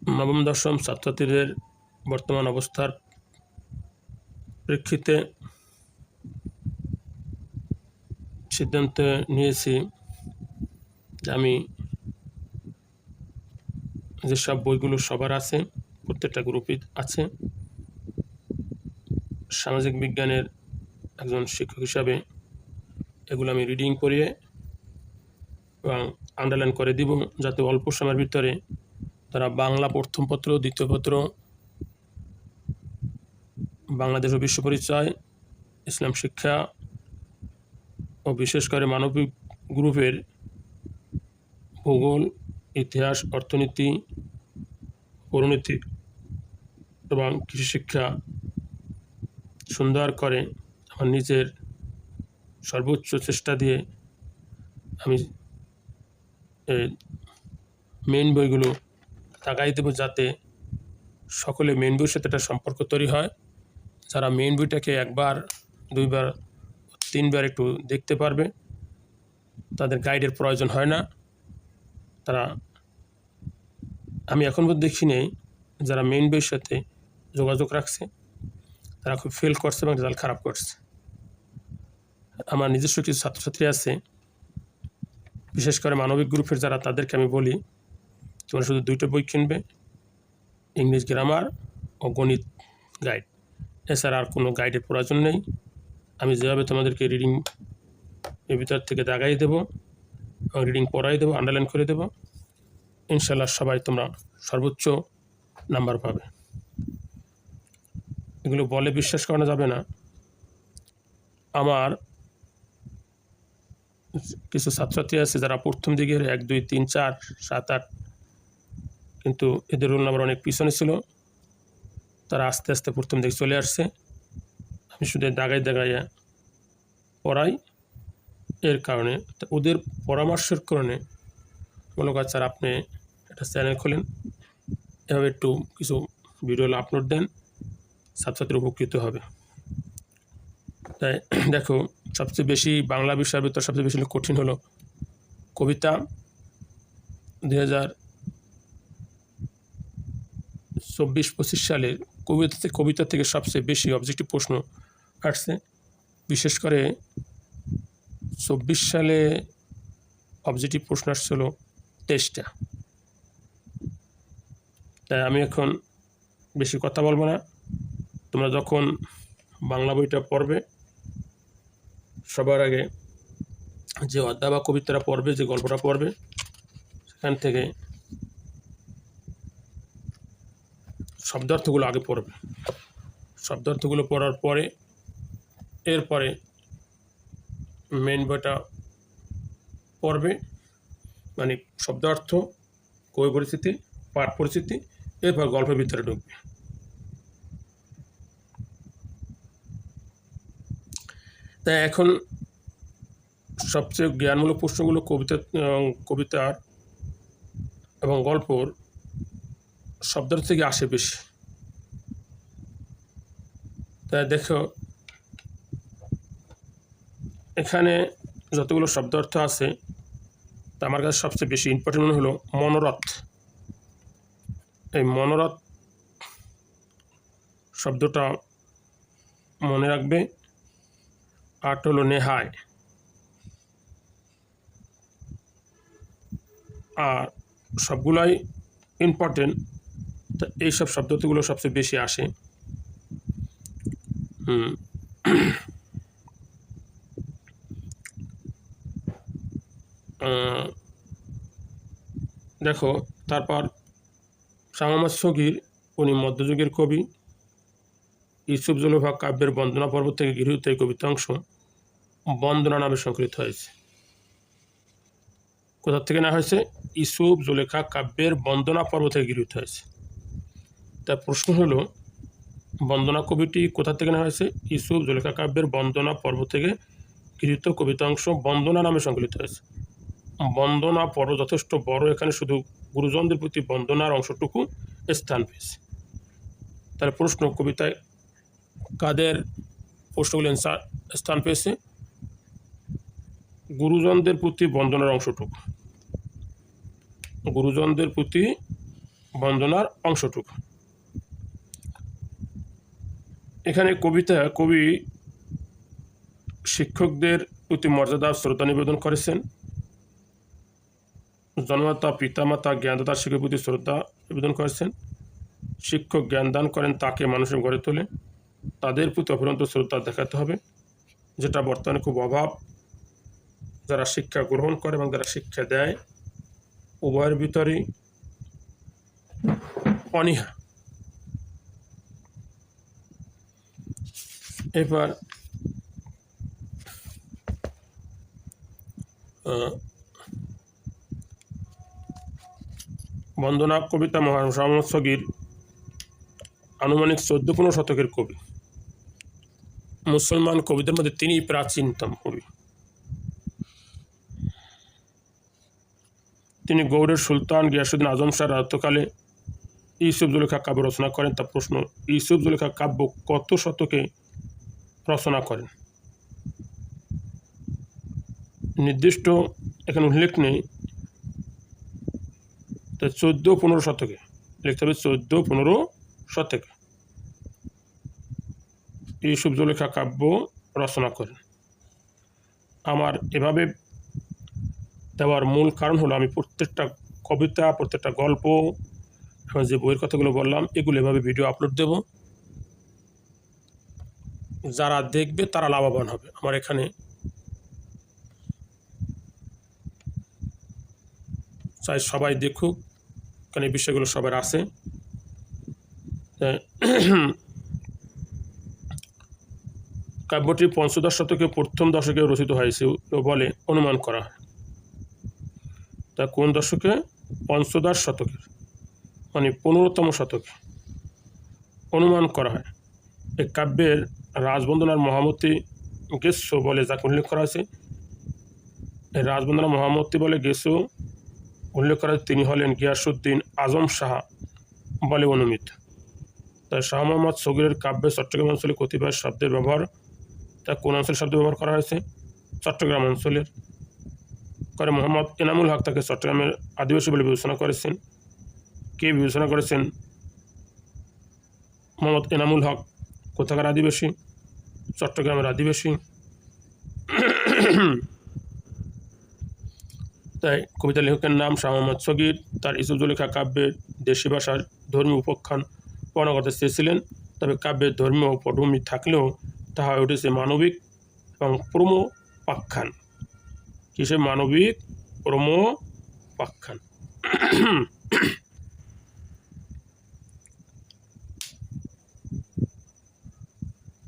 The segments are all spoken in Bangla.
নবম দশম ছাত্রছাত্রীদের বর্তমান অবস্থার প্রেক্ষিতে সিদ্ধান্ত নিয়েছি যে আমি যেসব বইগুলো সবার আছে, প্রত্যেকটা গ্রুপে আছে, সামাজিক বিজ্ঞানের একজন শিক্ষক হিসাবে এগুলো আমি রিডিং করিয়ে এবং আন্ডারলাইন করে দিব, যাতে অল্প সময়ের ভিতরে তারা বাংলা প্রথম পত্র, দ্বিতীয় পত্র, বাংলাদেশ ও বিশ্ব পরিচয়, ইসলাম শিক্ষা ও বিশেষ করে মানবিক গ্রুপের ভূগোল, ইতিহাস, অর্থনীতি, পরিণতি এবং কৃষি শিক্ষা সুন্দর করে আমার নিজের সর্বোচ্চ চেষ্টা দিয়ে আমি মেইন বইগুলো লাগাই দেব, যাতে সকলে মেইন বইয়ের সাথে একটা সম্পর্ক তৈরি হয়। যারা মেইন বইটাকে একবার, দুইবার, তিনবার একটু দেখতে পারবে, তাদের গাইডের প্রয়োজন হয় না। তারা, আমি এখন পর্যন্ত দেখি নেই যারা মেইন বইয়ের সাথে যোগাযোগ রাখছে তারা খুব ফেল করছে এবং রেজাল্ট খারাপ করছে। আমার নিজস্ব কিছু ছাত্রছাত্রী আছে, বিশেষ করে মানবিক গ্রুপের যারা, তাদেরকে আমি বলি তোমরা শুধু দুইটা বই কিনবে, ইংলিশ গ্রামার ও গণিত গাইড, এছাড়া আর কোনো গাইডের প্রয়োজন নেই। আমি যেভাবে তোমাদেরকে রিডিং এর ভিতর থেকে দাগাই দেবো এবং রিডিং পড়াই দেবো, আন্ডারলাইন করে দেবো, ইনশাল্লাহ সবাই তোমরা সর্বোচ্চ নাম্বার পাবে। এগুলো বলে বিশ্বাস করানো যাবে না। আমার কিছু ছাত্রছাত্রী আছে যারা প্রথম দিকে 1, 2, 3, 4, 7, 8, কিন্তু এদের রোল নাম্বার অনেক পিছনে ছিল, তারা আস্তে আস্তে প্রথম দিকে চলে আসছে। আমি শুধু দাগাই দাগাইয়া পড়াই, এর কারণে ওদের পরামর্শের কারণে মনে করছে আর আপনি একটা চ্যানেল খোলেন, এভাবে একটু কিছু ভিডিও আপলোড দেন, ছাত্রছাত্রী উপকৃত হবে। তাই দেখো, সবচেয়ে বেশি বাংলা বিষয়ের ভিতর সবচেয়ে বেশি কঠিন হলো কবিতা। 2024-25 সালের কবিতা থেকে সবচেয়ে বেশি অবজেক্টিভ প্রশ্ন আসছে। বিশেষ করে 24 সালে অবজেক্টিভ প্রশ্ন আসছিল 23টা। তাই আমি এখন বেশি কথা বলবো না। তোমরা যখন বাংলা বইটা পড়বে, সবার আগে যে অধ্যায় বা কবিতাটা পড়বে, যে গল্পটা পড়বে, সেখান থেকে শব্দার্থগুলো আগে পড়বে। শব্দার্থগুলো পড়ার পরে এরপরে মেন বইটা পড়বে, মানে শব্দার্থ, কবি পরিচিতি, পাঠ পরিচিতি, এরপর গল্পের ভিতরে ঢুকবে। তাই এখন সবচেয়ে জ্ঞানমূলক প্রশ্নগুলো কবিতার এবং গল্পর শব্দার্থ থেকে আসে বেশি। তাই দেখো, এখানে যতগুলো শব্দার্থ আছে, তা আমার কাছে সবচেয়ে বেশি ইম্পর্টেন্ট মনে হলো মনোরথ। এই মনোরথ শব্দটা মনে রাখবে। আট হলো নেহায়, আর সবগুলাই ইম্পর্টেন্ট। তা এইসব শব্দগুলো সবচেয়ে বেশি আসে। দেখো, তারপর শাহ মোহাম্মদ সগীর, উনি মধ্যযুগের কবি। ইউসুফ জুলেখা কাব্যের বন্দনা পর্ব থেকে গৃহীত এই কবিতাংশ বন্দনা নামে সংকলিত হয়েছে। কোথা থেকে নেওয়া হয়েছে? ইউসুফ জুলেখা কাব্যের বন্দনা পর্ব থেকে গৃহীত হয়েছে। তার প্রশ্ন হলো, বন্দনা কবিটি কোথা থেকে নেওয়া হয়েছে? ইউসুফ জুলেখা কাব্যের বন্দনা পর্ব থেকে গৃহীত কবিতাংশ বন্দনা নামে সংকলিত হয়েছে। বন্দনা পর্ব যথেষ্ট বড়, এখানে শুধু গুরুজনদের প্রতি বন্দনার অংশটুকু স্থান পেয়েছে। তাহলে প্রশ্ন, কবিতায় কাদের প্রশ্নগুলো স্থান পেয়েছে? গুরুজনদের প্রতি বন্দনার অংশটুকু, গুরুজনদের প্রতি বন্দনার অংশটুকু। এখানে কবি শিক্ষকদের প্রতি মর্যাদা শ্রদ্ধা নিবেদন করেছেন। জন্মদাতা পিতামাতা জ্ঞানদাতা শিক্ষকের প্রতি শ্রদ্ধা নিবেদন করেছেন। শিক্ষক জ্ঞান দান করেন, তাকে মানুষের গড়ে তোলে, তাদের প্রতি অফুরন্ত শ্রদ্ধা দেখাতে হবে, যেটা বর্তমানে খুব অভাব। যারা শিক্ষা গ্রহণ করে এবং যারা শিক্ষা দেয়, উভয়ের ভিতরেই অনীহা। এবার বন্দনা কবিতা মহান মোহাম্মদ সগীর আনুমানিক 14-15 শতকের কবি। মুসলমান কবিদের মধ্যে তিনি প্রাচীনতম কবি। তিনি গৌড়ের সুলতান গিয়াসুদ্দিন আজম শাহ রাজত্বকালে ইউসুফ জুলেখা কাব্য রচনা করেন। তার প্রশ্ন, ইউসুফ জুলেখা কাব্য কত শতকে রচনা করেন? নির্দিষ্ট এখানে উল্লেখ নেই, তাই 14-15 শতকে লিখতে হবে। 14-15 শতকে ইউসুফ জুলেখা কাব্য রচনা করেন। আমার এভাবে দেওয়ার মূল কারণ হলো, আমি প্রত্যেকটা কবিতা, প্রত্যেকটা গল্প, যে বইয়ের কথাগুলো বললাম, এগুলো এভাবে ভিডিও আপলোড দেব। যারা দেখবে তারা লাভবান হবে। আমার এখানে চাই সবাই দেখুক, কারণ এই বিষয়গুলো সবার আছে। কাব্যটি পঞ্চদশ শতকে প্রথম দশকে রচিত হয়েছে বলে অনুমান করা হয়। তা কোন দশকে? পঞ্চদশ শতকের, মানে 15তম শতকে অনুমান করা হয়। এই কাব্যের রাজবন্দনার মহামতি গেছো বলে যাকে উল্লেখ করা হয়েছে, এই রাজবন্দনা মহামতি বলে গেছো উল্লেখ করা হয়েছে, তিনি হলেন গিয়াসুদ্দিন আজম শাহ বলে অনুমিত। তাই শাহ মোহাম্মদ সগীরের কাব্যে চট্টগ্রাম অঞ্চলে কতিপয় শব্দের ব্যবহার, তা কোন অঞ্চলের শব্দ ব্যবহার করা হয়েছে? চট্টগ্রাম অঞ্চলের। করে মোহাম্মদ এনামুল হক তাকে চট্টগ্রামের আদিবাসী বলে বিবেচনা করেছেন। কে বিবেচনা করেছেন? মোহাম্মদ এনামুল হক কোথাকার আদিবাসী? চট্টগ্রামের আদিবাসী। তাই কবিতা লেখকের নাম শাহ মোহাম্মদ সগীর। তার ইউসুফ জুলেখা কাব্যের দেশি ভাষার ধর্মীয় উপাখ্যান বর্ণনা করতে চেয়েছিলেন। তবে কাব্যের ধর্মীয় পটভূমি থাকলেও তা হয়ে উঠেছে মানবিক এবং প্রমোপাখ্যান। কিসে? মানবিক প্রমোপাখ্যান।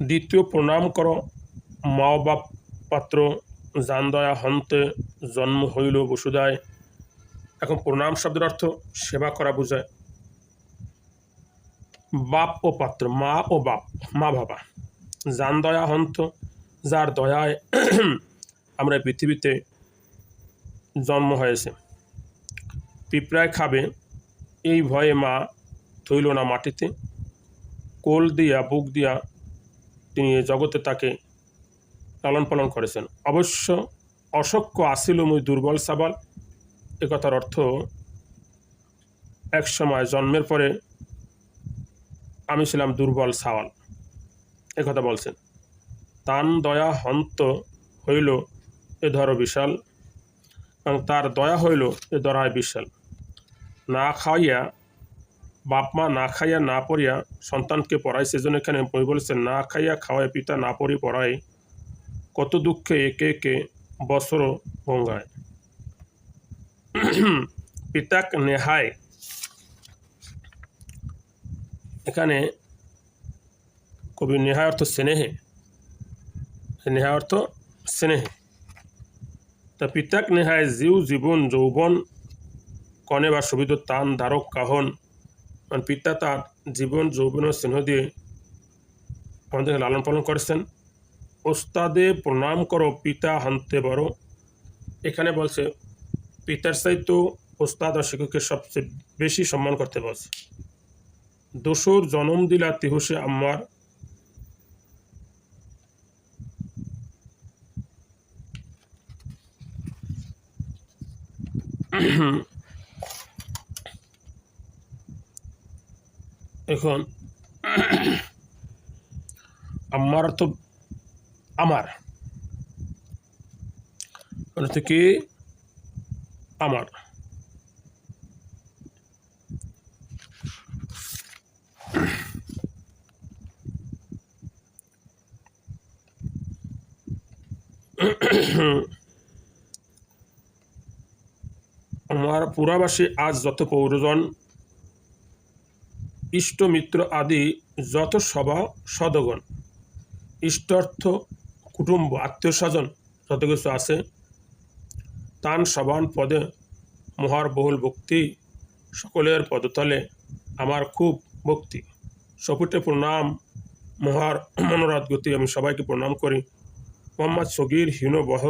দ্বিতীয়, প্রণাম কর মা বাপ পাত্র, জান দয়া হন্তে জন্ম হইল বসুদায়। এখন প্রণাম শব্দের অর্থ সেবা করা বোঝায়। বাপ ও পাত্র, মা ও বাপ, মা বাবা। জান দয়া হন্ত, যার দয়ায় আমরা পৃথিবীতে জন্ম হয়েছে। পিঁপড়ায় খাবে এই ভয়ে মা থইল না মাটিতে, কোল দিয়া বুক দিয়া তিনি এ জগতে তাকে লালন পালন করেছেন। অবশ্য অশক্য আসিল মুই দুর্বল সাবাল, এ কথার অর্থ এক সময় জন্মের পরে আমি ছিলাম দুর্বল সাওয়াল, এ কথা বলছেন। তান দয়া হন্ত হইল এ ধর বিশাল, এবং তার দয়া হইল এ ধরায় বিশাল। না খাইয়া বাপ মা না খাইয়া না পড়িয়া সন্তানকে পড়ায়, সেজন্য এখানে বই বলেছেন না খাইয়া খাওয়ায় পিতা না পড়ি পড়ায়, কত দুঃখে একে একে বছর গঙ্গায়। পিতাক নেহায়, এখানে কবি নেহায় অর্থ স্নেহে, নেহায় অর্থ স্নেহে। তা পিতাক নেহায় জীব জীবন যৌবন কনে বা সুবিধ তান ধারক কাহন, মানে পিতা তার জীবন যৌবন ও স্নেহ দিয়ে আমাদেরকে লালন পালন করেছেন। ওস্তাদে প্রণাম করো পিতা হানতে বড়, এখানে বলছে পিতার চাইতেও ওস্তাদ আর শিক্ষককে সবচেয়ে বেশি সম্মান করতে বলছে। দোসর জন্ম দিলা তিহুসে আমার, এখন আমার তো আমার মানে হচ্ছে কি আমার আমার পুরাবাসী আজ যত পৌরজন ইষ্ট মিত্র আদি যত সভা সদগণ ইষ্টার্থ কুটুম্ব আত্মীয় স্বজন যত কিছু আছে তান সবান পদে মহার বহুল ভক্তি সকলের পদতলে আমার খুব ভক্তি সপুটে প্রণাম মহার মনোরাত গতি আমি সবাইকে প্রণাম করি মোহাম্মদ সগির হীন বহ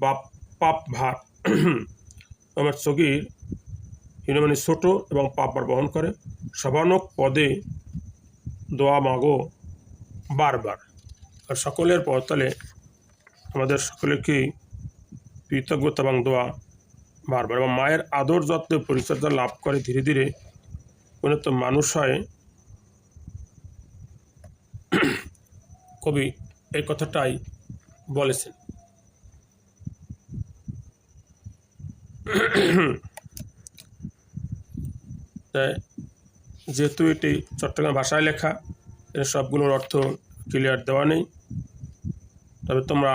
বাপ পাপ ভার মোহাম্মদ সগির হীন মানে ছোট এবং পাপ ভার বহন করে সবানক পদে দোয়া মাগো বারবার আর সকলের পদতলে আমাদের সকলেকেই কৃতজ্ঞতা এবং দোয়া বারবার এবং মায়ের আদর যত্ন পরিচর্যা লাভ করে ধীরে ধীরে উন্নত মানুষ হয়। কবি এই কথাটাই বলেছেন। যেহেতু এটি চট্টগ্রাম ভাষায় লেখা এর সবগুলোর অর্থ ক্লিয়ার দেওয়া নেই, তবে তোমরা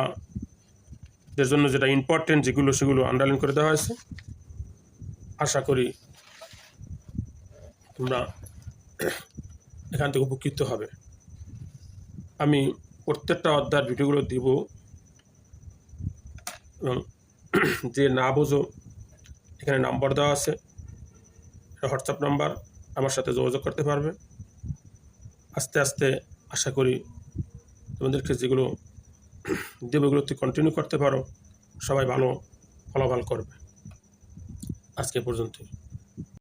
এর জন্য যেটা ইম্পর্টেন্ট যেগুলো সেগুলো আন্ডারলাইন করে দেওয়া হয়েছে। আশা করি তোমরা এখান থেকে উপকৃত হবে। আমি প্রত্যেকটা অধ্যায়ের ভিডিওগুলো দিব এবং যে না বোঝো এখানে নাম্বার দেওয়া আছে, হোয়াটসঅ্যাপ নাম্বার, আমার সাথে যোগাযোগ করতে পারবে। আস্তে আস্তে আশা করি তোমাদেরকে যেগুলো দেব এগুলোতে কন্টিনিউ করতে পারো, সবাই ভালো ফলাফল করবে। আজকে পর্যন্তই।